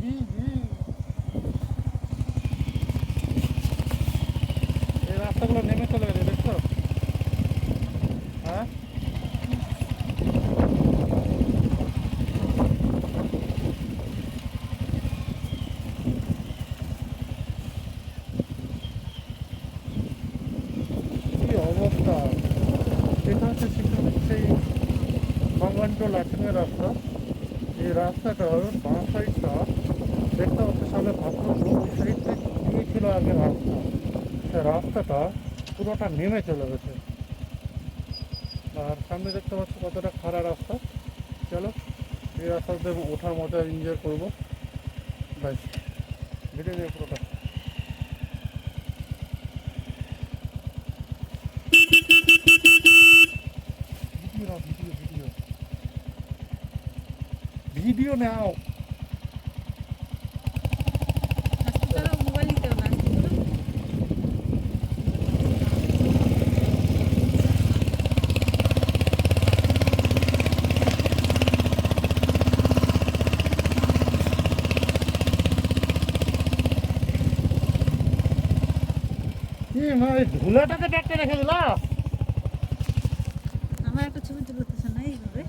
এই রাস্তাগুলো নেমে চলে গেছে, দেখছো? হ্যাঁ, কি অবস্থা! এটা হচ্ছে সেই বাংলান টু লাচিনের রাস্তা। এই রাস্তাটার বাঁ সাইডটা দেখতে হচ্ছে সামনে পাথর, ওই সাইড দিয়ে ছিল আগে রাস্তা। সে রাস্তাটা পুরোটা নেমে চলে গেছে। আর সামনে দেখতে পাচ্ছি কতটা খারাপ রাস্তা। চলো এই রাস্তাতে ওঠার মজা এনজয় করবো। ভাই ভিডিও নিয়ে পুরোটা ভিডিও নাও, ভিডিও ভিডিও ভিডিও নাও। মোবাইল নিতে হবে না। কি মানে ধুলাটাকে দেখতে রেখে দিলা। আমার একটা ছবি তুলতেছে না এইভাবে।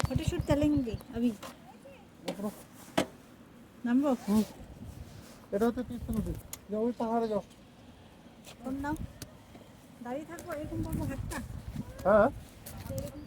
ফটো শুট चलेंगे अभी। নামবো? এটা হচ্ছে তিস্তা নদী। যাও ওই পাহাড়ে যাও। কোন নাম? দাঁড়িয়ে থাকবো এরকম করবো হাতটা। হ্যাঁ, এরকম